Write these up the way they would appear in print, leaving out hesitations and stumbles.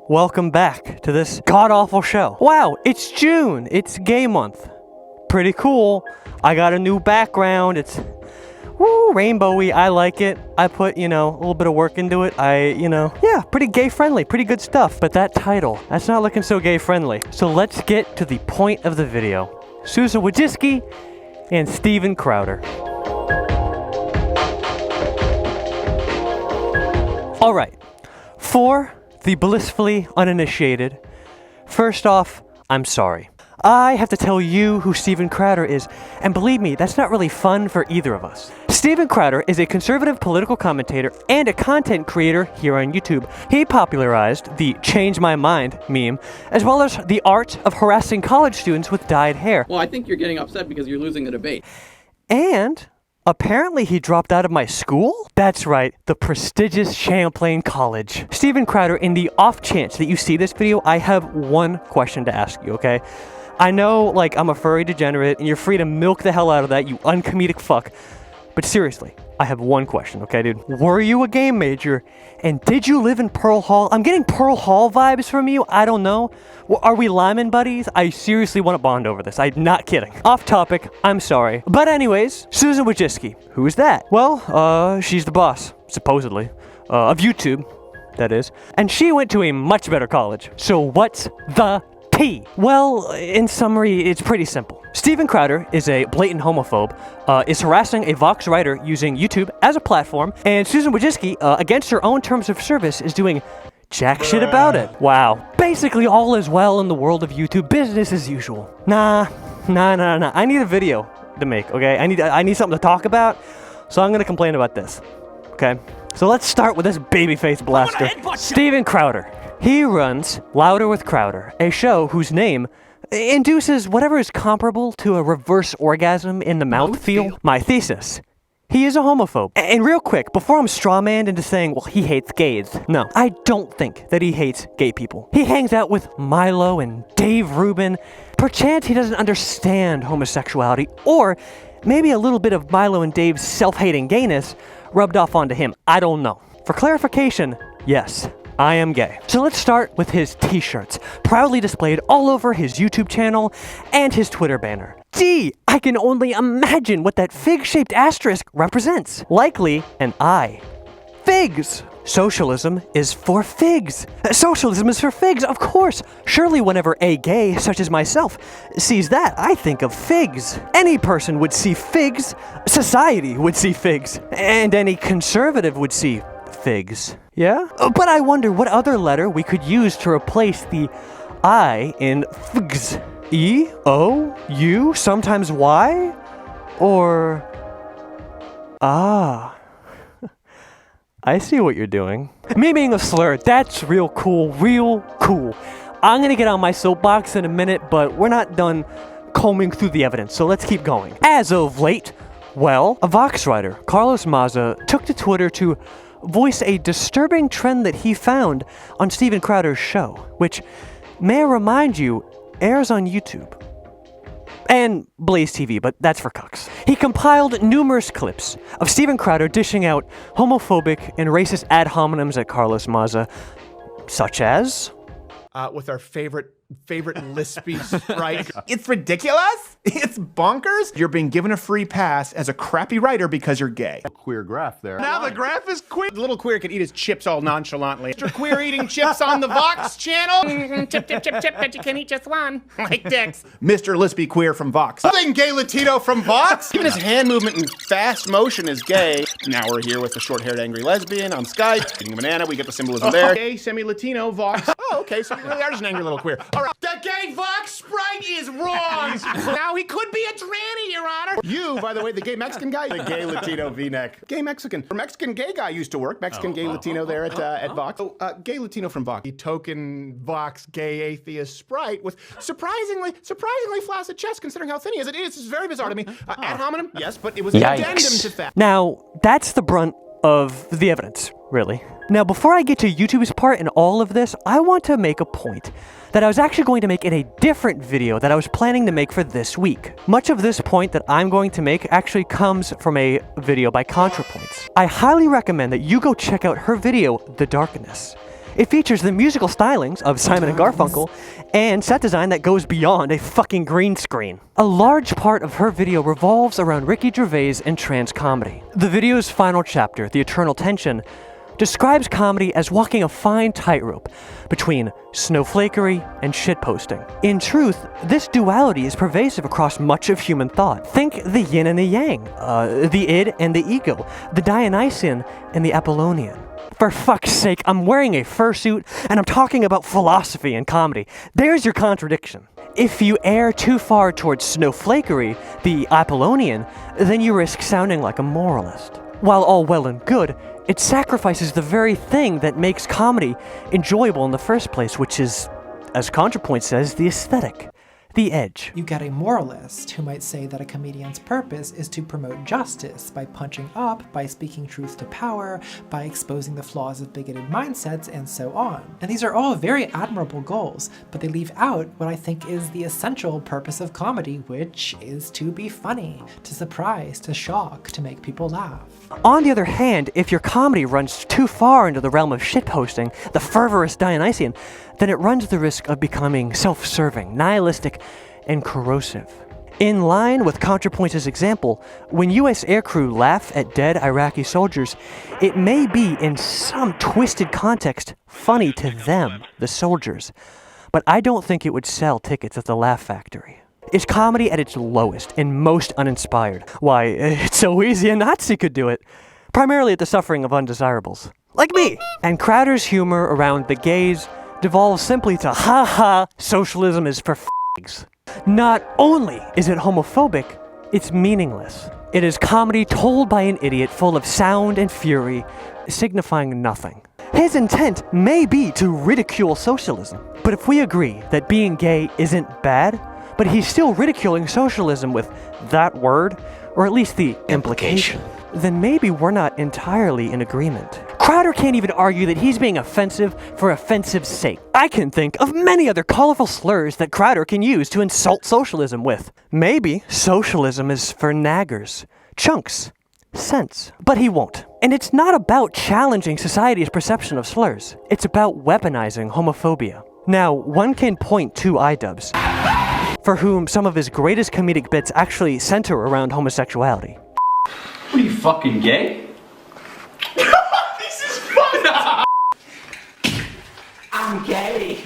welcome back to this god-awful show. Wow, it's June. It's gay month. Pretty cool. I got a new background. It's rainbowy. I like it. I put, a little bit of work into it. Yeah, pretty gay-friendly. Pretty good stuff. But that title, that's not looking so gay-friendly. So let's get to the point of the video. Susan Wojcicki and Steven Crowder. All right. For the blissfully uninitiated, first off, I'm sorry. I have to tell you who Steven Crowder is, and believe me, that's not really fun for either of us. Steven Crowder is a conservative political commentator and a content creator here on YouTube. He popularized the Change My Mind meme, as well as the art of harassing college students with dyed hair. Well, I think you're getting upset because you're losing a debate. And apparently he dropped out of my school? That's right, the prestigious Champlain College. Steven Crowder, in the off chance that you see this video, I have one question to ask you, okay? I know, I'm a furry degenerate, and you're free to milk the hell out of that, you uncomedic fuck. But seriously, I have one question, okay, dude? Were you a game major, and did you live in Pearl Hall? I'm getting Pearl Hall vibes from you, I don't know. Are we Lyman buddies? I seriously want to bond over this, I'm not kidding. Off topic, I'm sorry. But anyways, Susan Wojcicki, who is that? Well, she's the boss, supposedly, of YouTube, that is. And she went to a much better college. So what's the tea? Well, in summary, it's pretty simple. Steven Crowder is a blatant homophobe, is harassing a Vox writer using YouTube as a platform, and Susan Wojcicki, against her own terms of service, is doing jack shit about it. Wow. Basically all is well in the world of YouTube, business as usual. Nah. I need a video to make, okay? I need something to talk about, so I'm gonna complain about this, okay? So let's start with this babyface blaster. Steven Crowder. He runs Louder with Crowder, a show whose name induces whatever is comparable to a reverse orgasm in the mouthfeel. My thesis. He is a homophobe. And real quick, before I'm strawmanned into saying, well, he hates gays. No, I don't think that he hates gay people. He hangs out with Milo and Dave Rubin. Perchance he doesn't understand homosexuality, or maybe a little bit of Milo and Dave's self-hating gayness rubbed off onto him. I don't know. For clarification, yes, I am gay. So let's start with his t-shirts, proudly displayed all over his YouTube channel and his Twitter banner. Gee, I can only imagine what that fig-shaped asterisk represents. Likely an eye. Figs. Socialism is for figs. Socialism is for figs, of course. Surely whenever a gay, such as myself, sees that, I think of figs. Any person would see figs. Society would see figs. And any conservative would see figs. Yeah? But I wonder what other letter we could use to replace the I in figs. E, O, U, sometimes Y? Or... Ah. I see what you're doing. Me being a slur, that's real cool, real cool. I'm gonna get on my soapbox in a minute, but we're not done combing through the evidence, so let's keep going. As of late, well, a Vox writer, Carlos Maza, took to Twitter to voice a disturbing trend that he found on Steven Crowder's show, which, may I remind you, airs on YouTube. And Blaze TV, but that's for cucks. He compiled numerous clips of Steven Crowder dishing out homophobic and racist ad hominems at Carlos Maza, such as... with our favorite lispy sprite. It's ridiculous. It's bonkers. You're being given a free pass as a crappy writer because you're gay. Queer graph there. Now the graph is queer. The little queer could eat his chips all nonchalantly. Mr. Queer eating chips on the Vox channel. Chip, but you can eat just one. Like dicks. Mr. Lispy Queer from Vox. Something gay Latino from Vox. Even his hand movement in fast motion is gay. Now we're here with the short-haired angry lesbian on Skype. Eating a banana, we get the symbolism there. Gay, semi-Latino, Vox. Oh, okay, so you really are just an angry little queer. All right. The gay Vox sprite is wrong. Now he could be a tranny, Your Honor. You, by the way, the gay Mexican guy, the gay Latino V-neck. Gay Mexican. Or Mexican gay guy used to work. Mexican gay Latino there at Vox. Oh, gay Latino from Vox. The token Vox gay atheist sprite with surprisingly flaccid chest considering how thin he is. It is very bizarre to me. Ad hominem, yes, but it was an addendum to that. Now, that's the brunt of the evidence, really. Now, before I get to YouTube's part in all of this, I want to make a point that I was actually going to make in a different video that I was planning to make for this week. Much of this point that I'm going to make actually comes from a video by Contrapoint. I highly recommend that you go check out her video, The Darkness. It features the musical stylings of Simon and Garfunkel and set design that goes beyond a fucking green screen. A large part of her video revolves around Ricky Gervais and trans comedy. The video's final chapter, The Eternal Tension, describes comedy as walking a fine tightrope between snowflakery and shitposting. In truth, this duality is pervasive across much of human thought. Think the yin and the yang, the id and the ego, the Dionysian and the Apollonian. For fuck's sake, I'm wearing a fursuit and I'm talking about philosophy and comedy. There's your contradiction. If you err too far towards snowflakery, the Apollonian, then you risk sounding like a moralist. While all well and good, it sacrifices the very thing that makes comedy enjoyable in the first place, which is, as Contrapoint says, the aesthetic, the edge. You get a moralist who might say that a comedian's purpose is to promote justice by punching up, by speaking truth to power, by exposing the flaws of bigoted mindsets, and so on. And these are all very admirable goals, but they leave out what I think is the essential purpose of comedy, which is to be funny, to surprise, to shock, to make people laugh. On the other hand, if your comedy runs too far into the realm of shitposting, the fervorous Dionysian, then it runs the risk of becoming self-serving, nihilistic, and corrosive. In line with Contrapoint's example, when US aircrew laugh at dead Iraqi soldiers, it may be, in some twisted context, funny to them, the soldiers. But I don't think it would sell tickets at the Laugh Factory. Is comedy at its lowest and most uninspired? Why, it's so easy a Nazi could do it. Primarily at the suffering of undesirables. Like me! And Crowder's humor around the gays devolves simply to ha-ha, socialism is for f***gs. Not only is it homophobic, it's meaningless. It is comedy told by an idiot full of sound and fury, signifying nothing. His intent may be to ridicule socialism, but if we agree that being gay isn't bad, but he's still ridiculing socialism with that word, or at least the implication, then maybe we're not entirely in agreement. Crowder can't even argue that he's being offensive for offensive's sake. I can think of many other colorful slurs that Crowder can use to insult socialism with. Maybe socialism is for naggers, chunks, sense. But he won't. And it's not about challenging society's perception of slurs. It's about weaponizing homophobia. Now, one can point to iDubbbz, for whom some of his greatest comedic bits actually center around homosexuality. What are you, fucking gay? This is fun! I'm gay.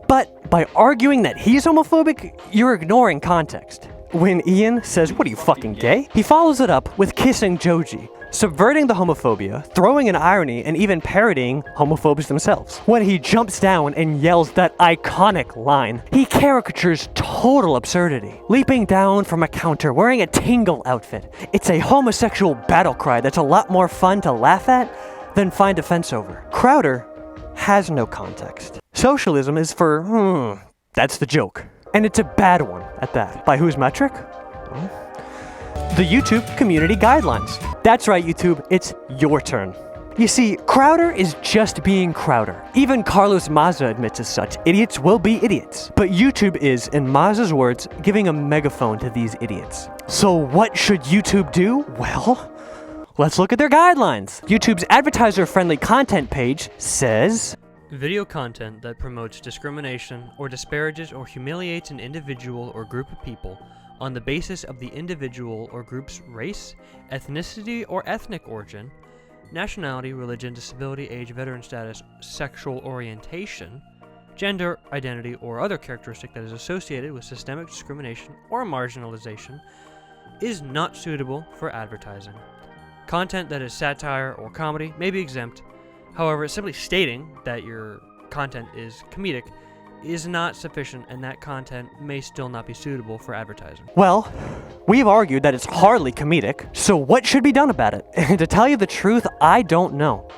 But by arguing that he's homophobic, you're ignoring context. When Ian says, "What are you, fucking gay?" he follows it up with kissing Joji, subverting the homophobia, throwing an irony, and even parodying homophobes themselves. When he jumps down and yells that iconic line, he caricatures total absurdity, leaping down from a counter wearing a Tingle outfit. It's a homosexual battle cry that's a lot more fun to laugh at than find offense over. Crowder has no context. Socialism is for, that's the joke. And it's a bad one at that. By whose metric? The YouTube Community Guidelines. That's right, YouTube, it's your turn. You see, Crowder is just being Crowder. Even Carlos Maza admits as such. Idiots will be idiots. But YouTube is, in Maza's words, giving a megaphone to these idiots. So what should YouTube do? Well, let's look at their guidelines. YouTube's advertiser-friendly content page says, video content that promotes discrimination or disparages or humiliates an individual or group of people on the basis of the individual or group's race, ethnicity or ethnic origin, nationality, religion, disability, age, veteran status, sexual orientation, gender, identity, or other characteristic that is associated with systemic discrimination or marginalization is not suitable for advertising. Content that is satire or comedy may be exempt. However, simply stating that your content is comedic is not sufficient, and that content may still not be suitable for advertising. well, we've argued that it's hardly comedic, so what should be done about it? And to tell you the truth, I don't know.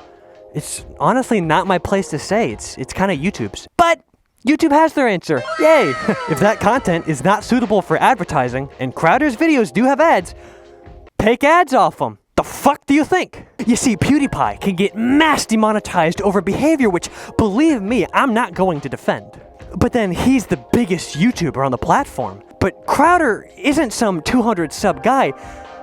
It's honestly not my place to say, it's kind of YouTube's. But YouTube has their answer, yay! If that content is not suitable for advertising, and Crowder's videos do have ads, take ads off them. The fuck do you think? You see, PewDiePie can get mass demonetized over behavior which, believe me, I'm not going to defend. But then he's the biggest YouTuber on the platform. But Crowder isn't some 200 sub guy.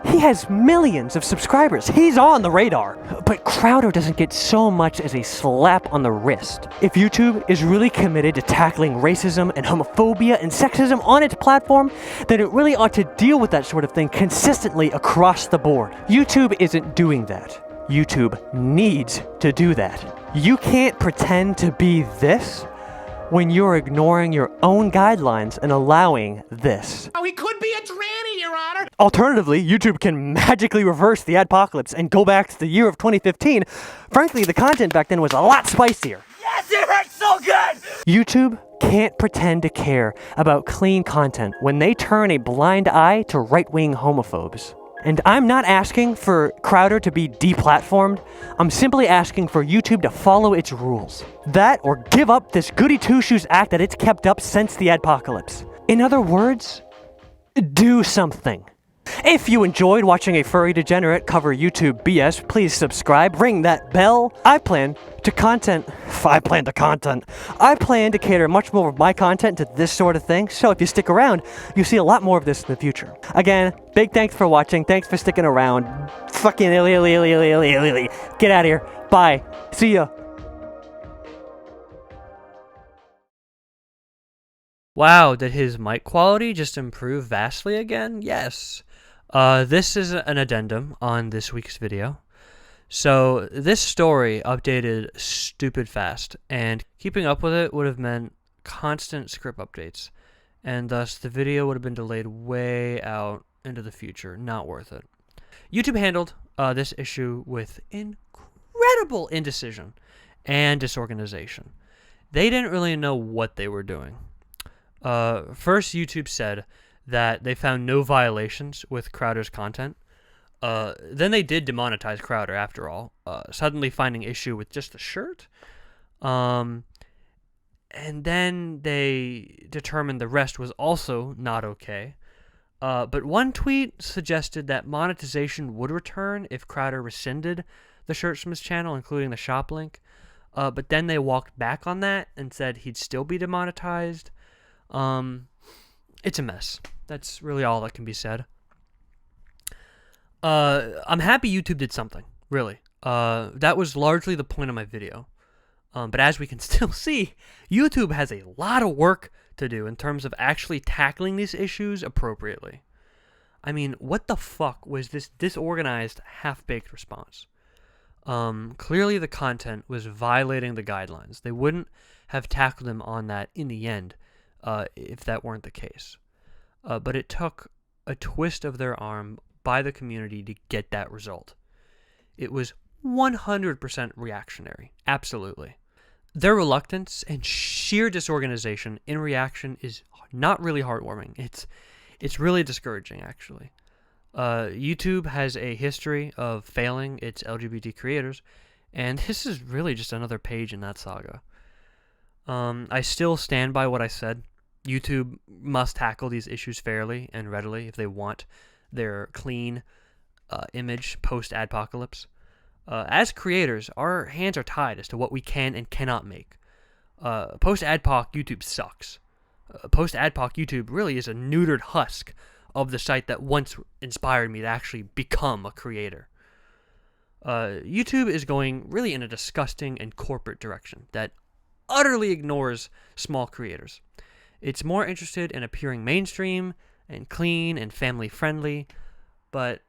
He has millions of subscribers. He's on the radar. But Crowder doesn't get so much as a slap on the wrist. If YouTube is really committed to tackling racism and homophobia and sexism on its platform, then it really ought to deal with that sort of thing consistently across the board. YouTube isn't doing that. YouTube needs to do that. You can't pretend to be this when you're ignoring your own guidelines and allowing this. Oh, he could be a tranny, Your Honor. Alternatively, YouTube can magically reverse the adpocalypse and go back to the year of 2015. Frankly, the content back then was a lot spicier. Yes, it hurts so good! YouTube can't pretend to care about clean content when they turn a blind eye to right-wing homophobes. And I'm not asking for Crowder to be deplatformed. I'm simply asking for YouTube to follow its rules. That or give up this goody two-shoes act that it's kept up since the adpocalypse. In other words, do something. If you enjoyed watching a furry degenerate cover YouTube BS, please subscribe, ring that bell. I plan to cater much more of my content to this sort of thing, so if you stick around, you'll see a lot more of this in the future. Again, big thanks for watching, thanks for sticking around. Fucking get out of here. Bye. See ya. Wow, did his mic quality just improve vastly again? Yes. This is an addendum on this week's video. So this story updated stupid fast, and keeping up with it would have meant constant script updates, and thus the video would have been delayed way out into the future. Not worth it. YouTube handled this issue with incredible indecision and disorganization. They didn't really know what they were doing. First, YouTube said that they found no violations with Crowder's content. Then they did demonetize Crowder after all, suddenly finding issue with just the shirt. And then they determined the rest was also not okay. But one tweet suggested that monetization would return if Crowder rescinded the shirts from his channel, including the shop link. But then they walked back on that and said he'd still be demonetized. It's a mess. That's really all that can be said. I'm happy YouTube did something, really. That was largely the point of my video. But as we can still see, YouTube has a lot of work to do in terms of actually tackling these issues appropriately. I mean, what the fuck was this disorganized, half-baked response? Clearly the content was violating the guidelines. They wouldn't have tackled them on that in the end if that weren't the case. But it took a twist of their arm by the community to get that result. It was 100% reactionary. Absolutely. Their reluctance and sheer disorganization in reaction is not really heartwarming. It's really discouraging, actually. YouTube has a history of failing its LGBT creators, and this is really just another page in that saga. I still stand by what I said. YouTube must tackle these issues fairly and readily if they want their clean image post-adpocalypse. As creators, our hands are tied as to what we can and cannot make. Post-adpoc YouTube sucks. Post-adpoc YouTube really is a neutered husk of the site that once inspired me to actually become a creator. YouTube is going really in a disgusting and corporate direction that utterly ignores small creators. It's more interested in appearing mainstream and clean and family-friendly, but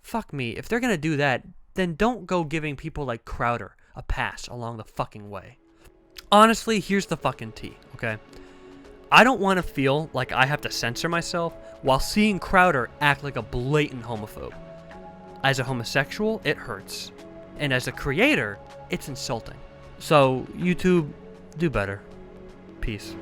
fuck me, if they're gonna do that, then don't go giving people like Crowder a pass along the fucking way. Honestly, here's the fucking tea, okay? I don't want to feel like I have to censor myself while seeing Crowder act like a blatant homophobe. As a homosexual, it hurts. And as a creator, it's insulting. So, YouTube, do better. Peace.